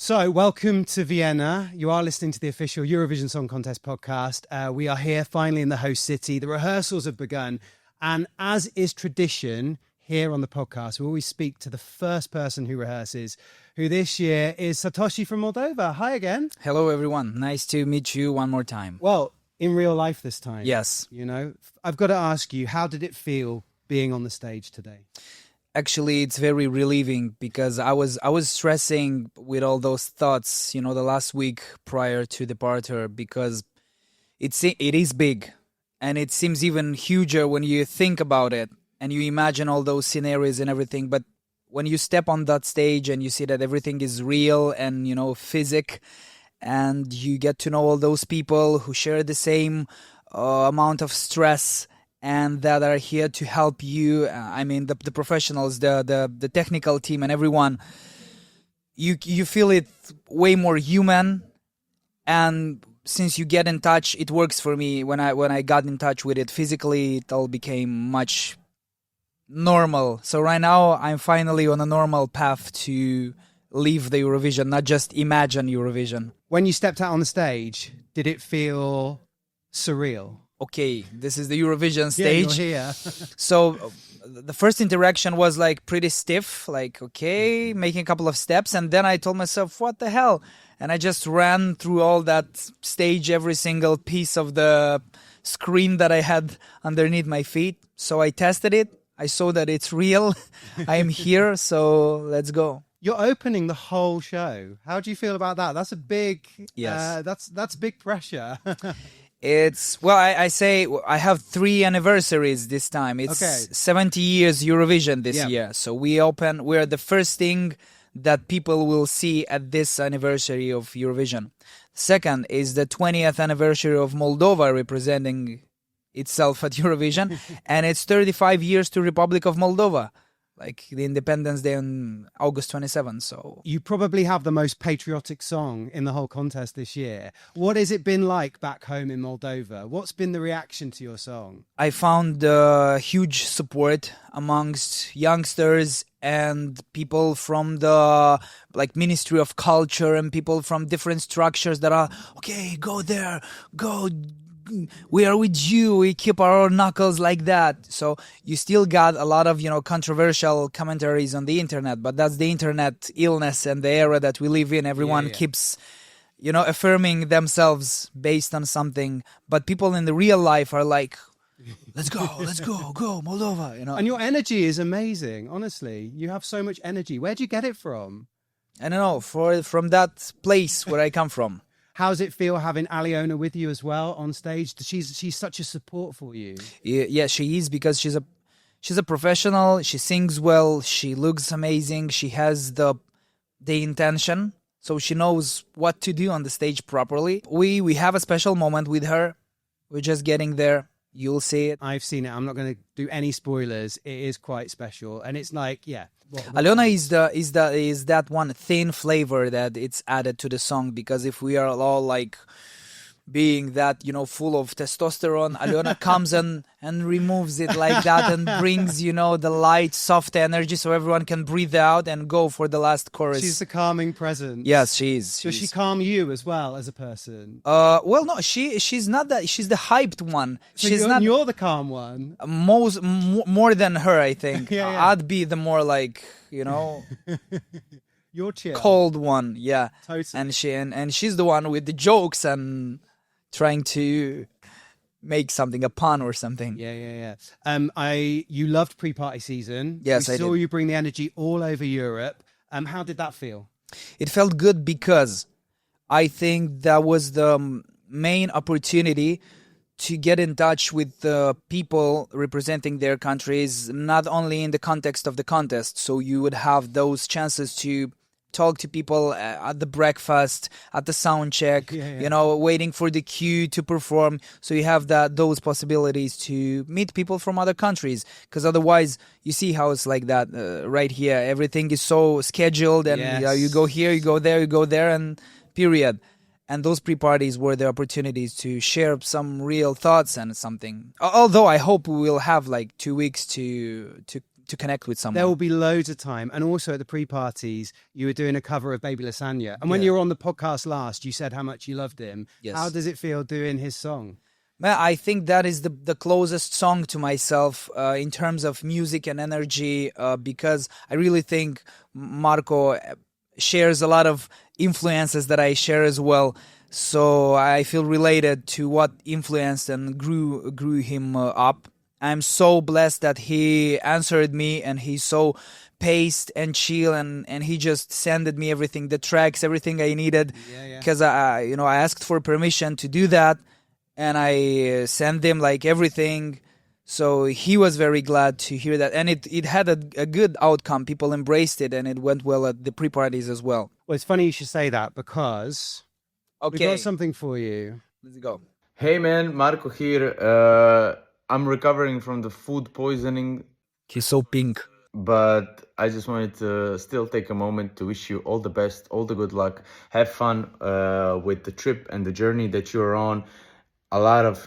So, welcome to Vienna. You are listening to the official Eurovision Song Contest podcast. We are here finally in the host city. The rehearsals have begun. And as is tradition here on the podcast, we always speak to the first person who rehearses, who this year is Satoshi from Moldova. Hi again. Hello, everyone. Nice to meet you one more time. Well, in real life this time. Yes. You know, I've got to ask you, how did it feel being on the stage today? Actually, it's very relieving because I was stressing with all those thoughts, the last week prior to departure, because it is big and it seems even huger when you think about it and you imagine all those scenarios and everything. But when you step on that stage and you see that everything is real and, physic, and you get to know all those people who share the same amount of stress and that are here to help you. The professionals, the technical team and everyone, you feel it way more human. And since you get in touch, it works for me. When I got in touch with it physically, it all became much normal. So right now I'm finally on a normal path to leave the Eurovision, not just imagine Eurovision. When you stepped out on the stage, did it feel surreal? Okay, this is the Eurovision stage. Yeah, you're here. So the first interaction was like pretty stiff, like, okay, making a couple of steps. And then I told myself, what the hell? And I just ran through all that stage, every single piece of the screen that I had underneath my feet. So I tested it. I saw that it's real. I am here. So let's go. You're opening the whole show. How do you feel about that? That's a big, yes. That's big pressure. I say I have 3 anniversaries this time. It's 70 years Eurovision this year. So we're the first thing that people will see at this anniversary of Eurovision. Second is the 20th anniversary of Moldova representing itself at Eurovision. And it's 35 years to Republic of Moldova. Like the Independence Day on August 27th. So you probably have the most patriotic song in the whole contest this year. What has it been like back home in Moldova? What's been the reaction to your song? I found huge support amongst youngsters and people from the Ministry of Culture and people from different structures that are, okay, go there, go. We are with you. We keep our knuckles like that. So you still got a lot of, controversial commentaries on the internet, but that's the internet illness and the era that we live in. Everyone keeps, affirming themselves based on something. But people in the real life are like, let's go, go, Moldova. And your energy is amazing. Honestly, you have so much energy. Where'd you get it from? I don't know, from that place where I come from. How does it feel having Aliona with you as well on stage? She's such a support for you. Yeah, she is, because she's a professional. She sings well. She looks amazing. She has the intention, so she knows what to do on the stage properly. We have a special moment with her. We're just getting there. You'll see it. I've seen it. I'm not going to do any spoilers. It is quite special, and it's like, Aliona is that one thin flavor that it's added to the song, because if we are all like being that, full of testosterone, Aliona comes and removes it like that and brings, the light, soft energy so everyone can breathe out and go for the last chorus. She's the calming presence. Yes, she is. Does she calm you as well as a person? Well, no, she's not that. She's the hyped one. So you're the calm one. More than her, I think. Yeah. I'd be the more like, you're chill. Cold one, yeah. Totally. And she's the one with the jokes and trying to make something, a pun or something. Yeah. You loved pre-party season. Yes, I saw did. you bring the energy all over Europe. How did that feel? It felt good because I think that was the main opportunity to get in touch with the people representing their countries, not only in the context of the contest. So you would have those chances to talk to people at the breakfast, at the sound check, waiting for the cue to perform. So you have those possibilities to meet people from other countries, because otherwise you see how it's like that right here. Everything is so scheduled, and you go here, you go there, and period. And those pre-parties were the opportunities to share some real thoughts and something. Although I hope we will have like 2 weeks to to connect with someone. There will be loads of time. And also at the pre-parties, you were doing a cover of Baby Lasagna. And when you were on the podcast last, you said how much you loved him. Yes. How does it feel doing his song? Well, I think that is the closest song to myself in terms of music and energy, because I really think Marco shares a lot of influences that I share as well. So I feel related to what influenced and grew him up. I'm so blessed that he answered me, and he's so paced and chill, and he just sent me everything, the tracks, everything I needed, because I asked for permission to do that, and I sent him like everything. So he was very glad to hear that, and it had a good outcome. People embraced it, and it went well at the pre-parties as well. Well, it's funny you should say that, because we got something for you. Let's go. Hey man, Marco here. I'm recovering from the food poisoning, He's so pink. but I just wanted to still take a moment to wish you all the best, all the good luck. Have fun with the trip and the journey that you're on.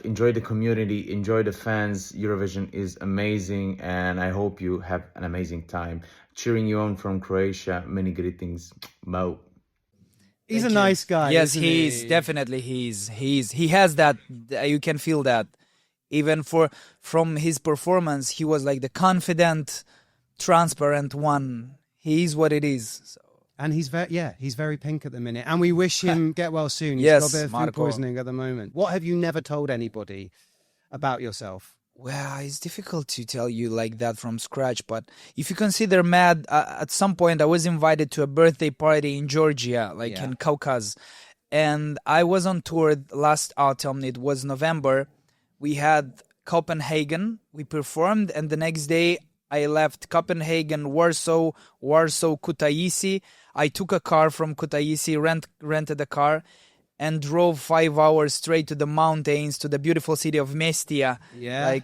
Enjoy the community, enjoy the fans. Eurovision is amazing, and I hope you have an amazing time. Cheering you on from Croatia. Many greetings, Mo. He's a nice guy. Yes, isn't he's he? definitely he has that. You can feel that. Even from his performance, he was like the confident, transparent one. He is what it is. So. And he's very pink at the minute. And we wish him get well soon. He's Yes, got a bit of food Marco. poisoning at the moment. What have you never told anybody about yourself? Well, it's difficult to tell you like that from scratch, but if you consider mad, at some point I was invited to a birthday party in Georgia, in Caucasus, and I was on tour last autumn. It was November. We had Copenhagen, we performed, and the next day I left Copenhagen, Warsaw, Kutaisi. I took a car from Kutaisi, rented a car, and drove 5 hours straight to the mountains, to the beautiful city of Mestia. Yeah.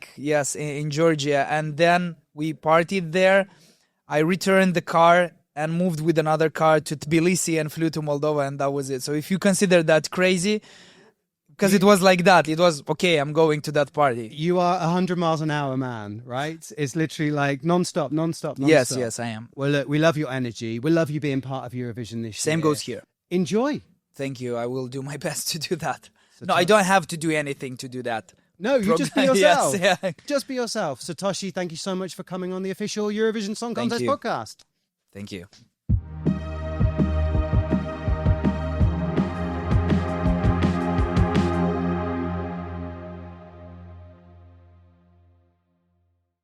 In Georgia. And then we partied there. I returned the car and moved with another car to Tbilisi and flew to Moldova, and that was it. So if you consider that crazy, because it was like that, it was, okay, I'm going to that party. You are 100 miles an hour man, right? It's literally like non-stop. Yes, I am. Well, look, we love your energy. We love you being part of Eurovision this year. Same goes here. Enjoy. Thank you. I will do my best to do that. No, I don't have to do anything to do that. No, you just be yourself. Yes, yeah. Just be yourself. Satoshi, thank you so much for coming on the official Eurovision Song Contest you. podcast. Thank you.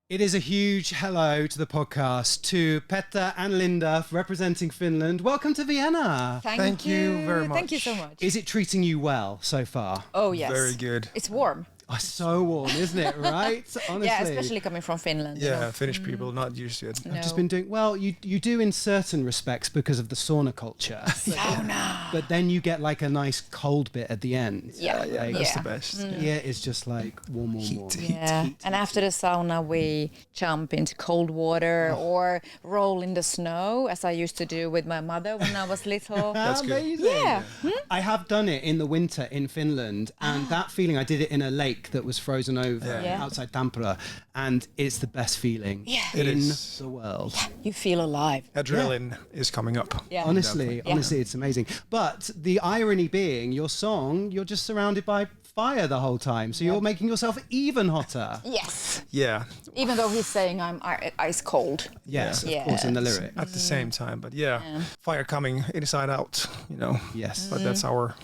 It is a huge hello to the podcast to Peta and Linda representing Finland. Welcome to Vienna. Thank you very much. Thank you so much. Is it treating you well so far? Oh, yes. Very good. It's warm. Oh, so warm, isn't it? Right? Honestly. Yeah, especially coming from Finland. you Yeah, know. Finnish people not used to it. No. I've just been doing well. You do in certain respects because of the sauna culture. Sauna. But then you get like a nice cold bit at the end. Yeah, Like, That's the best. yeah, it's just like warm. Yeah, and after the sauna, we jump into cold water or roll in the snow, as I used to do with my mother when I was little. That's good. Amazing. Yeah. I have done it in the winter in Finland, and that feeling, I did it in a lake that was frozen over Yeah. outside Tampere, and it's the best feeling Yeah. It in is. the world. You feel alive. Adrenaline is coming up. Yeah. Honestly, it's amazing. But the irony being, your song, you're just surrounded by fire the whole time, so you're making yourself even hotter. Yes. Yeah, Even though he's saying I'm ice cold. Yes, Yeah. of course, in the lyric. at the same time. But fire coming inside out, Yes. But that's our...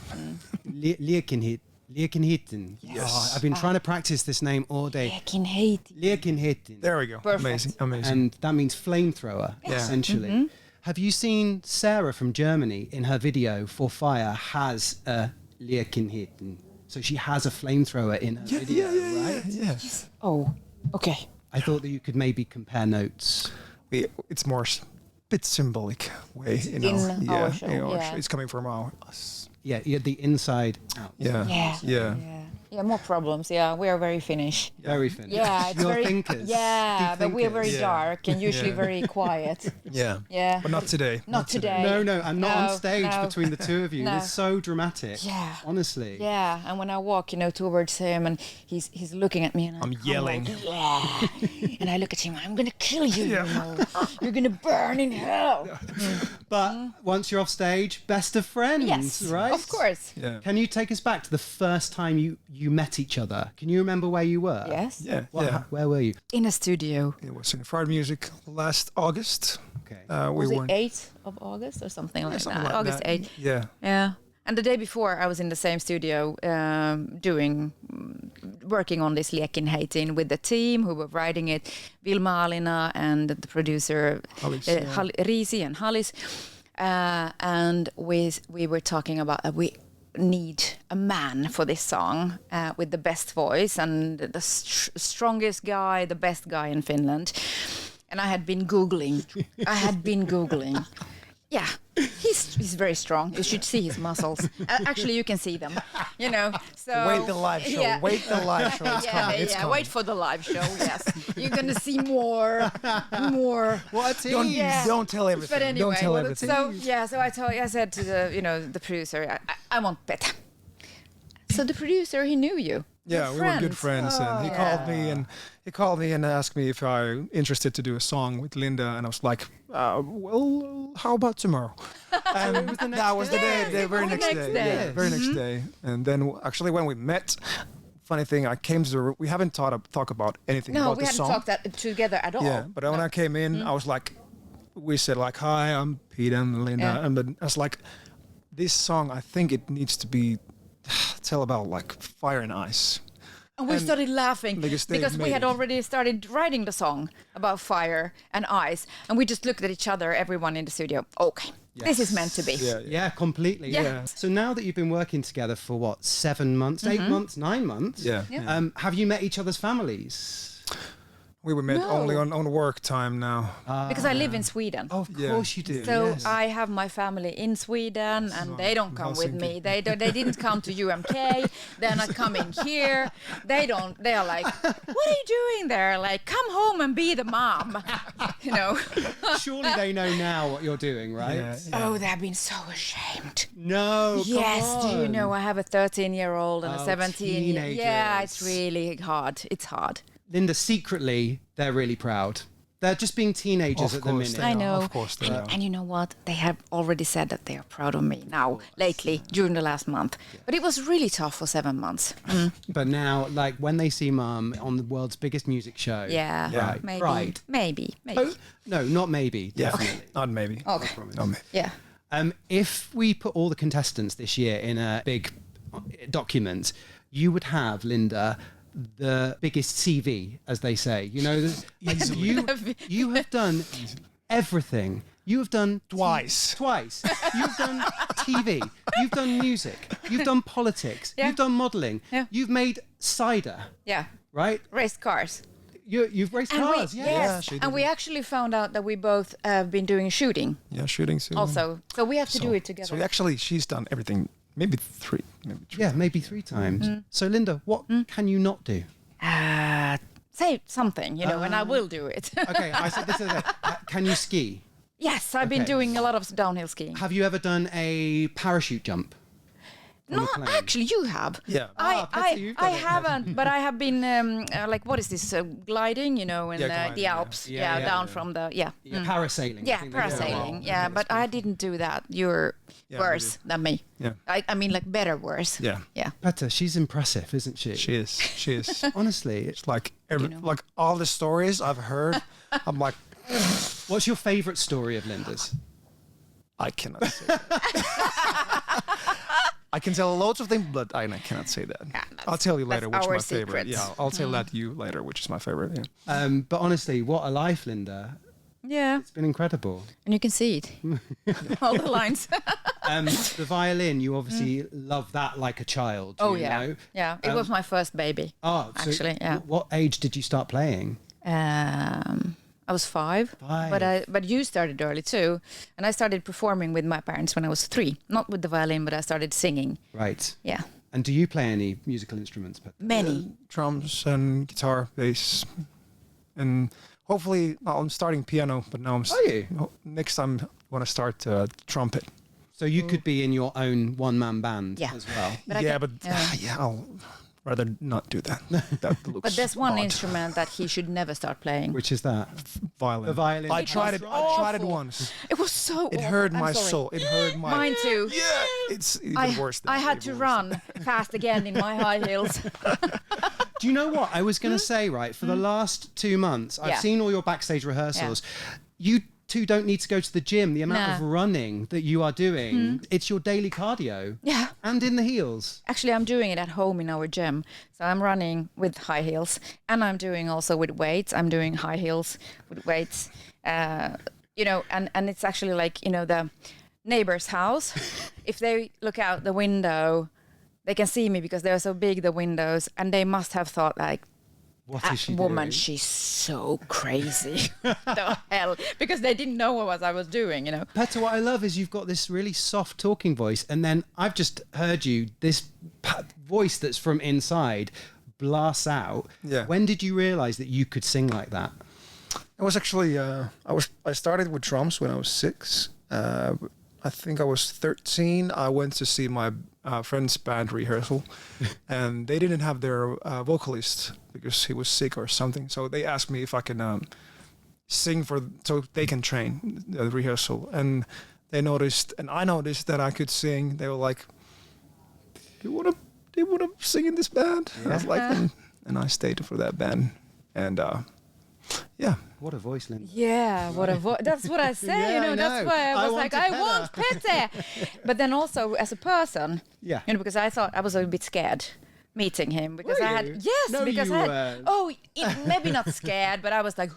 Liekenhitten. Yes. Oh, I've been trying to practice this name all day. Liekenhitten. There we go. Perfect. Amazing. And that means flamethrower, essentially. Have you seen Sarah from Germany in her video for Fire has a Liekenhitten? So she has a flamethrower in her video, right? Yeah. Oh, okay. I thought that you could maybe compare notes. It's more bit symbolic way. In our show, in our yeah. It's coming from us. you had the inside out. Yeah, more problems. Yeah, we are very Finnish. Very Finnish. Yeah, it's You're very thinkers. Yeah, Deep but we are very thinkers. dark and usually very quiet. Yeah. But not today. Not today. No, and not on stage no. between the two of you. No. It's so dramatic. Yeah. Honestly. Yeah, and when I walk, towards him, and he's looking at me, and I'm yelling. like, yeah. And I look at him. I'm gonna kill you. You're gonna burn in hell. But once you're off stage, best of friends, Yes, right? of course. Yeah. Can you take us back to the first time you met each other? Can you remember where you were? Yes. Yeah. Where were you? In a studio. It was in Fried Music last August. Okay. Was it 8th of August or something like something that? like August that. 8th. Yeah. Yeah. And the day before, I was in the same studio working on this Lech in Haiti with the team who were writing it, Vilma-Alina and the producer Riisi and Hallis. And we were talking about that we need a man for this song with the best voice and the strongest guy, the best guy in Finland. And I had been Googling. Yeah, he's very strong. You should see his muscles. Actually, you can see them. So Wait the live show. Yeah. Wait the live show. It's coming. It's coming. Wait for the live show. Yes, you're gonna see more. What a team! Don't tell everything. But anyway, Don't tell everything. so I said to the producer, I want Peta. So the producer, he knew you. Yeah, we were good friends, and he called me and asked me if I interested to do a song with Linda, and I was like, well, how about tomorrow? And that was the day, the very next day. Yeah, very next day. And then actually when we met, funny thing, I came to we haven't talked about anything about the song. No, we hadn't talked that together at all. Yeah, but when I came in, I was like, we said like, hi, I'm Pete and Linda, and then I was like, this song, I think it needs to be tell about like fire and ice. And we started laughing because we had already started writing the song about fire and ice, and we just looked at each other, everyone in the studio. Okay, this is meant to be. Yeah, completely. Yeah. So now that you've been working together for what, 7 months, 8 months, 9 months? Yeah. Have you met each other's families? We were met only on work time now. Because I live in Sweden. Of course you do. So yes. I have my family in Sweden, and they don't come with me. They didn't come to UMK. They're not coming here. They don't. They are like, what are you doing there? Like, come home and be the mom. Surely they know now what you're doing, right? Yeah. Oh, they've been so ashamed. No. Yes. Come Do you on. know I have a 13-year-old and a 17-year-old? teenagers. Yeah, it's really hard. It's hard. Linda, secretly, they're really proud. They're just being teenagers Of at the course minute. they I are. know. Of course they are. And you know what? They have already said that they are proud of me now, lately, during the last month. But it was really tough for 7 months. But now, like, when they see Mum on the world's biggest music show. Yeah. Right. Maybe. Pride. Maybe. Oh, no, not maybe. Yeah, Definitely. not maybe. Okay. Not maybe. Yeah. If we put all the contestants this year in a big document, you would have, Linda, the biggest CV, as they say. You have done everything. You have done Twice. You've done TV. You've done music. You've done politics. Yeah. You've done modelling. Yeah. You've made cider, Yeah. right? Raced cars. You've raced cars. Yes. Yeah, she did And we actually found out that we both have been doing shooting Yeah, shooting soon. also. So we have to do it together. So actually, she's done everything. Maybe three. Yeah, maybe 3 times. So, Linda, what can you not do? Say something, and I will do it. Okay, I said this. Can you ski? Yes, I've been doing a lot of downhill skiing. Have you ever done a parachute jump? No, actually, you have. Yeah. Petsy, you've done I it. haven't, but I have been what is this gliding? In gliding, the Alps. Yeah, down from the Parasailing. I Yeah, think they do that. parasailing. Yeah, but I didn't do that. You're worse than me. Yeah. I mean, like better worse. Yeah. Yeah. Peta, she's impressive, isn't she? She is. She is. Honestly, It's like like all the stories I've heard. I'm like, what's your favourite story of Linda's? I cannot say that. I can tell loads of things, but I cannot say that. I'll tell you later which our my favorite. secret. Yeah, I'll tell that to you later, which is my favorite. Yeah. But honestly, what a life, Linda. Yeah. It's been incredible. And you can see it. All the lines. The violin, you obviously love that like a child. Oh, you yeah. know? Yeah. It was my first baby. Oh, so Actually, yeah. What age did you start playing? I was 5. But you started early too, and I started performing with my parents when I was 3. Not with the violin, but I started singing. Right. Yeah. And do you play any musical instruments? Many. Drums and guitar, bass, and hopefully I'm starting piano. But now next time I want to start trumpet. So you could be in your own one-man band as well. But I'll rather not do that. That looks But there's one odd. instrument that he should never start playing. Which is that? Violin. The violin. I tried it once. It was so It awful. hurt I'm my sorry. soul. It hurt my... Mine too. Yeah, it's even worse. I had to run fast again in my high heels. Do you know what I was going to say, right? For the last 2 months, I've seen all your backstage rehearsals. You two don't need to go to the gym. The amount of running that you are doing, it's your daily cardio. Yeah. And in the heels. Actually, I'm doing it at home in our gym. So I'm running with high heels, and I'm doing also with weights. I'm doing high heels with weights. And it's actually like, the neighbor's house. If they look out the window, they can see me because they're so big, the windows, and they must have thought like, What is she woman, doing? she's so crazy. The hell? Because they didn't know what I was doing, Peta, what I love is you've got this really soft talking voice, and then I've just heard you, this voice that's from inside blasts out. Yeah. When did you realise that you could sing like that? It was actually I started with drums when I was 6. I think I was 13. I went to see my friend's band rehearsal, and they didn't have their vocalist because he was sick or something. So they asked me if I can sing so they can train the rehearsal. And they noticed, and I noticed that I could sing. They were like, "Do you want to sing in this band?" Yeah. I was like, and I stayed for that band, and yeah. What a voice, Linda. Yeah, what a voice. That's what I say, Yeah, I That's know. why I was I I want Pete. But then also as a person, Yeah. because I thought I was a bit scared meeting him because Were I had you? yes No, because you I had weren't. maybe not scared, but I was like,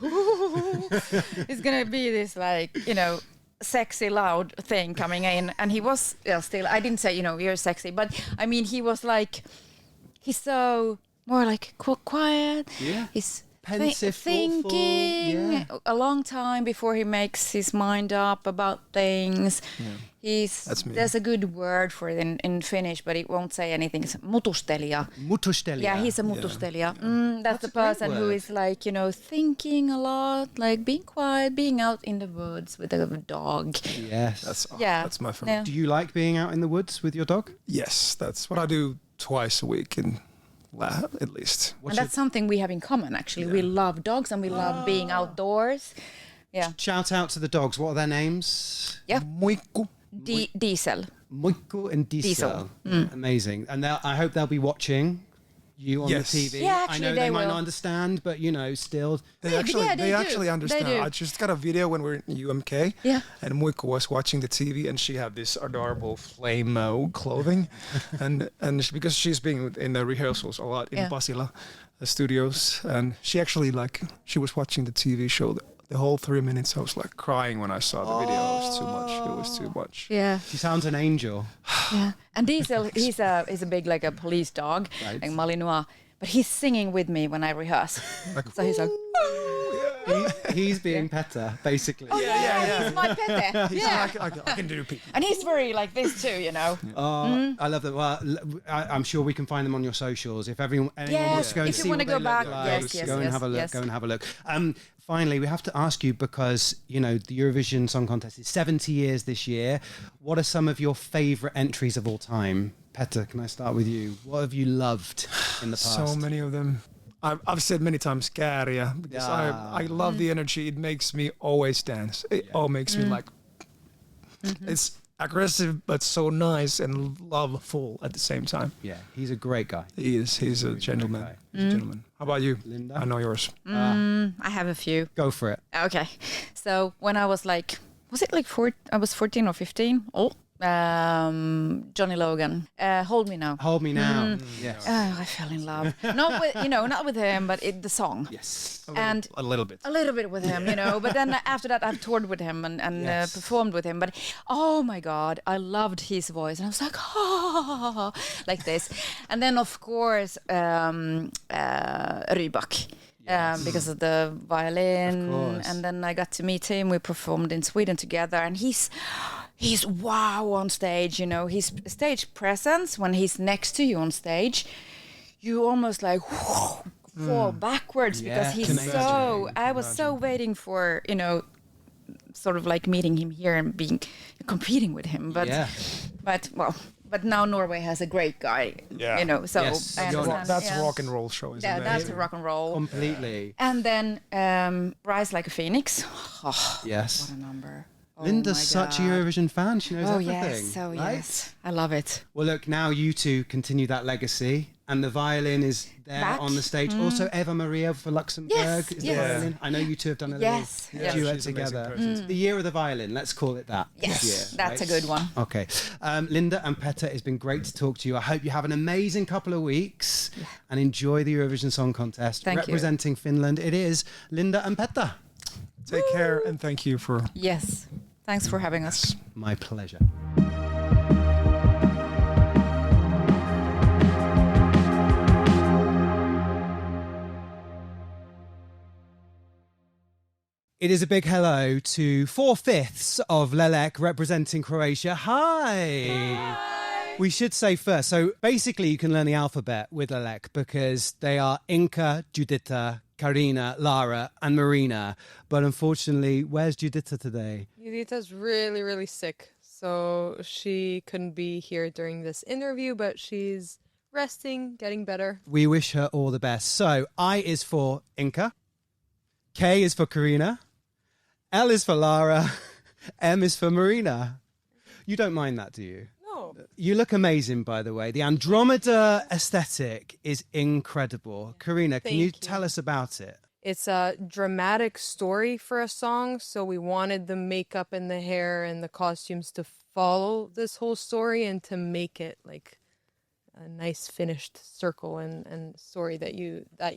it's gonna be this like sexy loud thing coming in, and he was still. I didn't say you're sexy, but I mean he was like he's so more like quiet. Yeah. He's Pensive, thoughtful, thinking a long time before he makes his mind up about things. That's me. There's a good word for it in Finnish, but it won't say anything. It's mutustelija. Mutustelija. Yeah, he's a mutustelija. That's the a great person who word. is like, Mm. thinking a lot, like being quiet, being out in the woods with a dog. Yes. That's my favorite. Yeah. Do you like being out in the woods with your dog? Yes, that's what I do twice a week at least. And that's something we have in common, actually. We love dogs and we love being outdoors. Yeah. Shout out to the dogs. What are their names? Yeah. Muikku. Diesel. Moikku and Diesel. Amazing. And I hope they'll be watching you on Yes. the TV. Yeah, I actually know they they might will. not understand, but still. They Yeah, actually yeah, they they actually do. understand. They do. I just got a video when we were in UMK. Yeah. And Muikku was watching the TV, and she had this adorable flame clothing, because she's been in the rehearsals a lot in Pasila studios, and she actually she was watching the TV show the whole 3 minutes. I was like crying when I saw the video. It was too much. It was too much. Yeah. She sounds an angel. Yeah. And Diesel, he's a big like a police dog, Right. like Malinois. But he's singing with me when I rehearse. So he's like, He's being Peta, basically. he's my Pete. He's Yeah. like, I can do people. And he's very like this too, Oh, I love that. Well, I'm sure we can find them on your socials. If anyone wants to go and if you see wanna what go they back, look like, yes, go and yes, have a look. yes. Go and have a look. Finally, we have to ask you because the Eurovision Song Contest is 70 years this year. What are some of your favourite entries of all time? Peta, can I start with you? What have you loved in the past? So many of them. I've said many times Kääriä because I love the energy. It makes me always dance. It all makes me like it's aggressive but so nice and loveful at the same time. Yeah, he's a great guy. He is. He's a gentleman. guy. He's a gentleman. How about you, Linda? I know yours. I have a few. Go for it. Okay. So when I was like, I was 14 or 15. Johnny Logan, Hold Me Now. Hold me now. Yes. I fell in love. Not with him, but the song. Yes. A little bit. A little bit with him, But then after that, I've toured with him and Yes. performed with him. But oh my God, I loved his voice, and I was like, like this. And then of course, Rybak. because of the violin. Of course. And then I got to meet him. We performed in Sweden together, and he's wow on stage. You know, his stage presence when he's next to you on stage, you almost like fall backwards because he's so. I was so waiting for, you know, sort of like meeting him here and competing with him, but now Norway has a great guy, you know. So I understand. That's a rock and roll show, isn't it? That's a rock and roll Completely. And then Rise Like a Phoenix. Oh, yes. what a number. Linda's such a Eurovision fan. She knows everything. Yes, I love it. Well, look, now you two continue that legacy, and the violin is there on the stage. Also, Eva Maria for Luxembourg is the violin. I know you two have done a little duet together. The year of the violin, let's call it that. Yes, year, that's a good one. Okay. Linda and Peta, it's been great to talk to you. I hope you have an amazing couple of weeks and enjoy the Eurovision Song Contest. Thank you. Representing Finland, it is Linda and Peta. Take care, and thank you for... Yes. Thanks for having us. My pleasure. It is a big hello to 4/5 of LELEK representing Croatia. Hi! We should say first, so basically you can learn the alphabet with LELEK because they are Inka, Judita, Karina, Lara and Marina. But unfortunately, where's Judita today? Judita's really, really sick. So she couldn't be here during this interview, but she's resting, getting better. We wish her all the best. So I is for Inka, K is for Karina, L is for Lara, M is for Marina. You don't mind that, do you? No. You look amazing, by the way. The Andromeda aesthetic is incredible. Karina, can you tell us about it? It's a dramatic story for a song, so we wanted the makeup and the hair and the costumes to follow this whole story and to make it like a nice finished circle and story that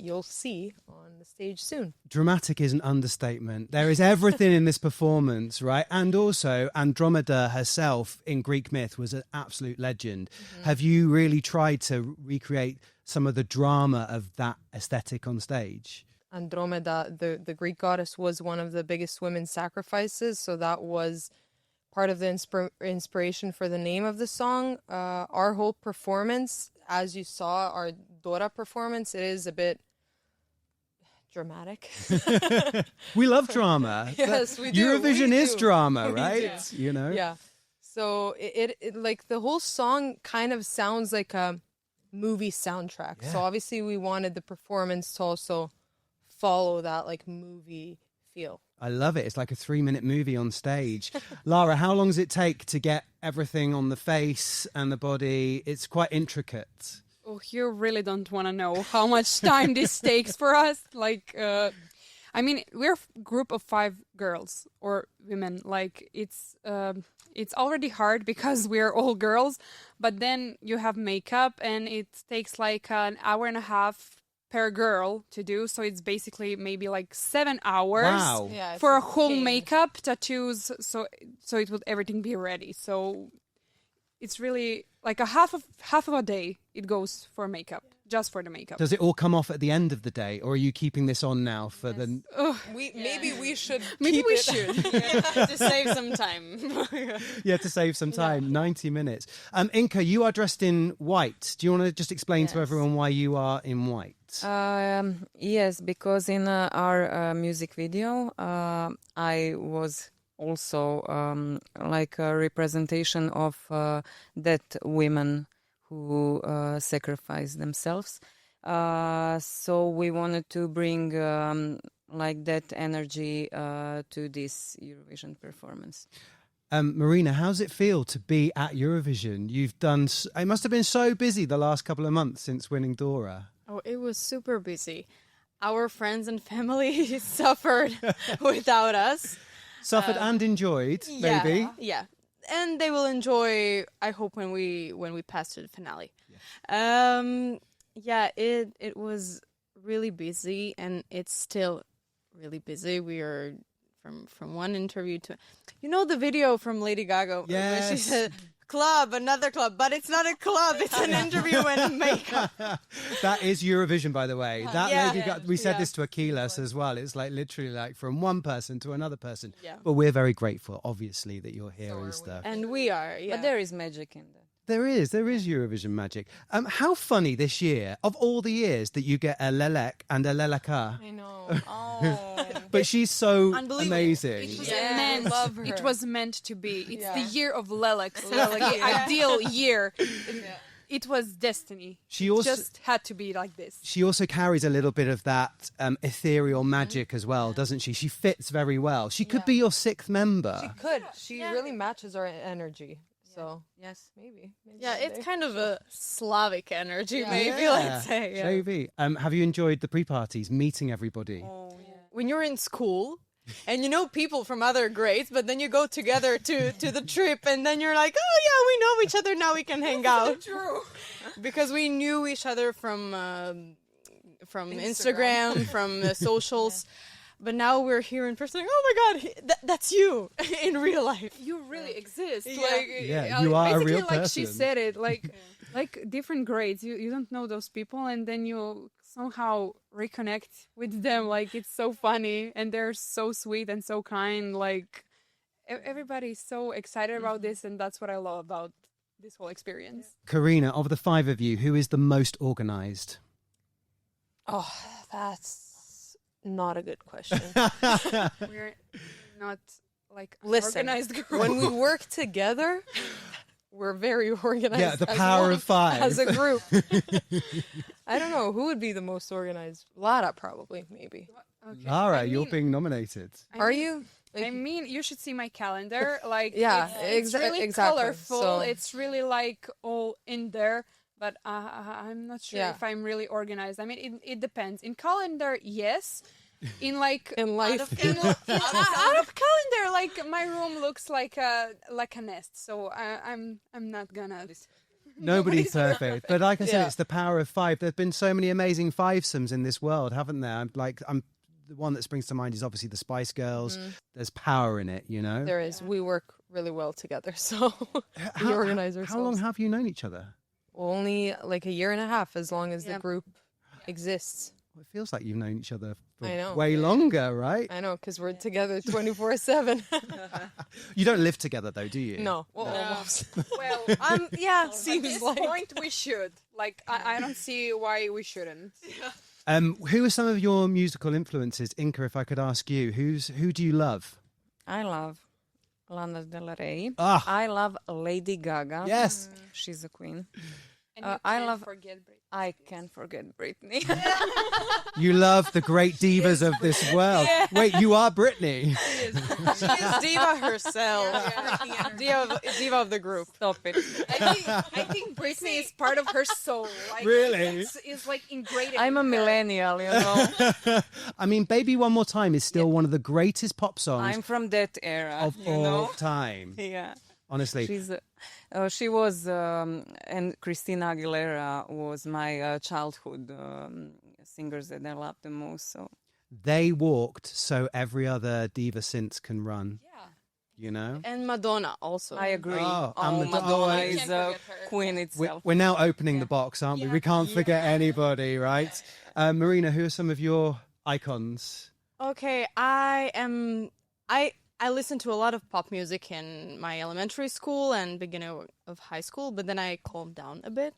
you'll see on the stage soon. Dramatic is an understatement. There is everything in this performance, right? And also Andromeda herself in Greek myth was an absolute legend. Mm-hmm. Have you really tried to recreate some of the drama of that aesthetic on stage? Andromeda, the Greek goddess, was one of the biggest women's sacrifices, so that was part of the inspiration for the name of the song. Our whole performance, as you saw, our Dora performance, it is a bit dramatic. We love drama. Yes, we do. Eurovision is drama, right? You know? Yeah. So it like the whole song kind of sounds like a movie soundtrack. Yeah. So obviously we wanted the performance to also follow that like movie feel. I love it. It's like a 3-minute movie on stage. Lara, how long does it take to get everything on the face and the body? It's quite intricate. Oh, you really don't want to know how much time this takes for us. Like, I mean, we're a group of 5 girls or women. Like, it's already hard because we're all girls. But then you have makeup, and it takes like an hour and a half per girl to do, so it's basically maybe like 7 hours for a whole makeup, tattoos, so it would everything be ready. So it's really like a half of a day it goes for makeup, just for the makeup. Does it all come off at the end of the day, or are you keeping this on now for the... Maybe we should to save some time. To save some time. 90 minutes. Inka, you are dressed in white. Do you want to just explain to everyone why you are in white? Yes, because in our music video, I was also like a representation of dead women who sacrifice themselves. So we wanted to bring like that energy to this Eurovision performance. Marina, how does it feel to be at Eurovision? It must have been so busy the last couple of months since winning Dora. Oh, it was super busy. Our friends and family suffered without us. Suffered and enjoyed, maybe. Yeah. And they will enjoy, I hope, when we pass to the finale. Yeah. It was really busy, and it's still really busy. We are from one interview to, you know, the video from Lady Gaga where she said club, another club, but it's not a club. It's an interview and makeup. That is Eurovision, by the way. That Yeah. lady we said this to Aquiles as well. It's like literally like from one person to another person. Yeah. But we're very grateful, obviously, that you're here and stuff. And we are, yeah. But there is magic in that. There is Eurovision magic. How funny this year, of all the years, that you get a LELEK and a LELEK. I know. Oh. But she's so Unbelievable. amazing. It was Yeah, meant. I love her. It was meant to be. It's Yeah. the year of LELEK, so like the ideal year. It was destiny. She It also just had to be like this. she also carries a little bit of that ethereal magic as well, doesn't she? She fits very well. She could be your sixth member. She could. She really matches our energy. So Yes. maybe. Yeah, one it's day. kind of a Slavic energy, Yeah. maybe, Yeah. let's say. Yeah. JV. Have you enjoyed the pre-parties, meeting everybody? Oh, yeah. When you're in school and you know people from other grades, but then you go together to the trip and then you're like, oh yeah, we know each other, now we can hang out. True. Because we knew each other from Instagram, from the socials. But now we're here in person, like, oh my god, that's you in real life. You really exist. Yeah. Like, Yeah, you are a basically, real like she person. said it, like different grades. You don't know those people, and then you somehow reconnect with them. Like it's so funny, and they're so sweet and so kind. Like everybody's so excited about this, and that's what I love about this whole experience. Karina, of the five of you, who is the most organised? Oh, that's not a good question. We're not like an Listen, organized group. when we work together, we're very organized. Yeah, the as power one- of five. As a group. I don't know who would be the most organized. Lara, probably, maybe. Okay. Lara, I you're mean- being nominated. I Are mean- you? I mean, you should see my calendar. Like, Yeah, it's really exactly. colorful. So- It's really like all in there. But I'm not sure Yeah. if I'm really organized. I mean, it depends. In calendar, yes. In like In life. out of calendar, like my room looks like a nest. So I'm not gonna. Nobody's perfect, but like I said, Yeah. it's the power of five. There've been so many amazing fivesomes in this world, haven't there? I'm the one that springs to mind is obviously the Spice Girls. There's power in it, you know. There is. We work really well together, so we organize ourselves. How long have you known each other? Only like a year and a half, as long as the Yeah. group exists. Well, it feels like you've known each other for I know. way longer, right? I know, because we're together 24/7. You don't live together though, do you? No. Well, Yeah, at seems this like. point we should. Like, I don't see why we shouldn't. Who are some of your musical influences, Inka? If I could ask you, who do you love? I love Lana Del Rey. Ah. I love Lady Gaga. Yes. She's a queen. And you I can't love- forget Britney. I can't forget Britney. You love the great divas of this world. Wait, you are Britney. She is diva herself. Diva of the group. Stop it. I think Britney is part of her soul. Like, Really? It's like ingrained. I'm a in her. millennial, you know. I mean, Baby One More Time is still one of the greatest pop songs I'm from that era, of you all know. time. Yeah. Honestly. She was, and Christina Aguilera was my childhood singers that I loved the most. So They walked so every other diva since can run. Yeah. You know? And Madonna also. I agree. Oh, and Madonna Madonna is Can't a forget her. queen itself. We're now opening the box, aren't we? We can't forget anybody, right? Marina, who are some of your icons? Okay, I listened to a lot of pop music in my elementary school and beginning of high school, but then I calmed down a bit.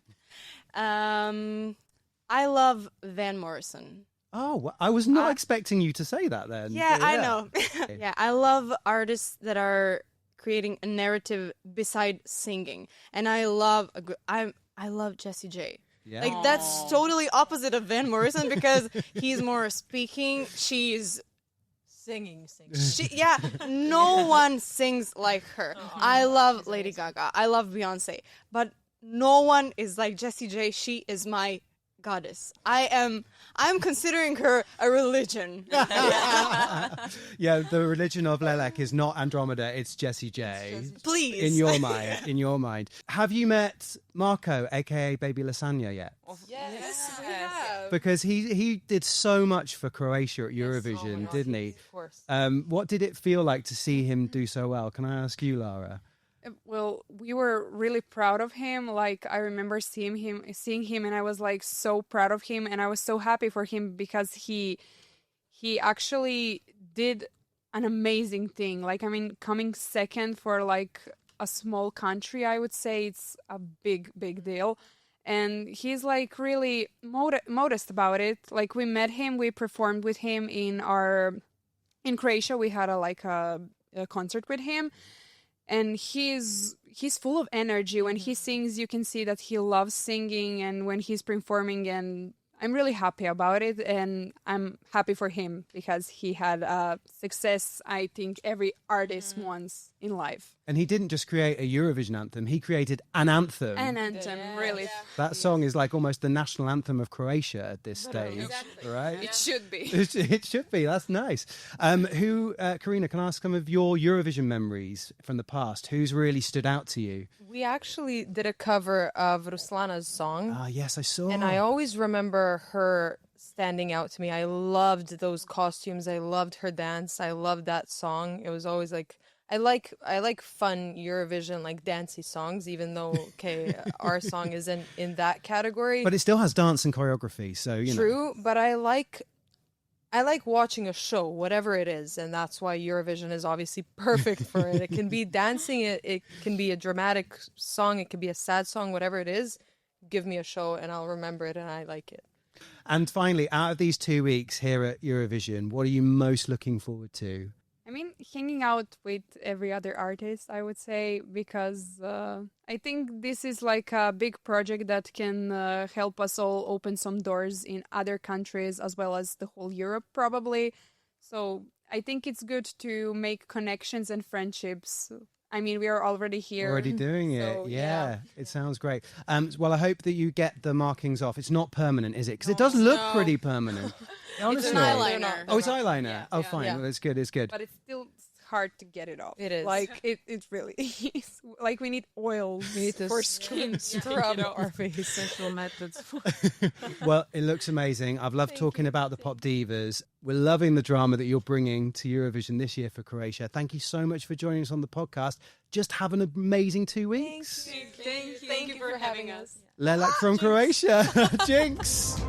I love Van Morrison. Oh, well, I was not expecting you to say that then. Yeah, I know. Yeah, I love artists that are creating a narrative beside singing, and I love I love Jessie J. Yeah. Like that's totally opposite of Van Morrison because he's more speaking. She's Singing. no one sings like her. I love Lady Gaga. I love Beyonce, but no one is like Jessie J. She is my goddess. I'm considering her a religion. Yeah, the religion of Lelek is not Andromeda, it's Jessie J. Please. In your mind. Have you met Marco, aka Baby Lasagna, yet? Yes. Because he did so much for Croatia at Eurovision, didn't he? Of course. What did it feel like to see him do so well? Can I ask you, Lara? Well, we were really proud of him. Like, I remember seeing him, and I was like so proud of him, and I was so happy for him because he actually did an amazing thing. Like, I mean, coming second for like a small country, I would say it's a big deal. And he's like really modest about it. Like, we met him, we performed with him in Croatia. We had a concert with him. And he's full of energy. When he sings, you can see that he loves singing, and when he's performing, and I'm really happy about it, and I'm happy for him because he had success I think every artist wants in life. And he didn't just create a Eurovision anthem, he created an anthem. Really. That song is like almost the national anthem of Croatia at this stage, Exactly. right? It should be. It should be. That's nice. Karina, can I ask some of your Eurovision memories from the past? Who's really stood out to you? We actually did a cover of Ruslana's song. Ah, yes, I saw. And I always remember her standing out to me. I loved those costumes. I loved her dance. I loved that song. It was always like, I like fun Eurovision, like dancey songs, even though, our song isn't in that category. But it still has dance and choreography, so, you know. True, but I like watching a show, whatever it is, and that's why Eurovision is obviously perfect for it. It can be dancing, it can be a dramatic song, it can be a sad song, whatever it is. Give me a show and I'll remember it, and I like it. And finally, out of these 2 weeks here at Eurovision, what are you most looking forward to? I mean, hanging out with every other artist, I would say, because I think this is like a big project that can help us all open some doors in other countries as well as the whole Europe, probably. So I think it's good to make connections and friendships. I mean, we are already here. Already doing it. So, yeah, it sounds great. Well, I hope that you get the markings off. It's not permanent, is it? Because it does look pretty permanent. Honestly. It's an eyeliner. Oh, it's eyeliner. Yeah, oh, yeah. fine. Yeah. Well, it's good. It's good. But it's still hard to get it off. It is. Like, it really is. Like, we need oil for skin. Scrub our face. Special methods. Well, it looks amazing. I've loved talking about the pop divas. We're loving the drama that you're bringing to Eurovision this year for Croatia. Thank you so much for joining us on the podcast. Just have an amazing 2 weeks. Thank you for having us. LELEK from Croatia. Jinx.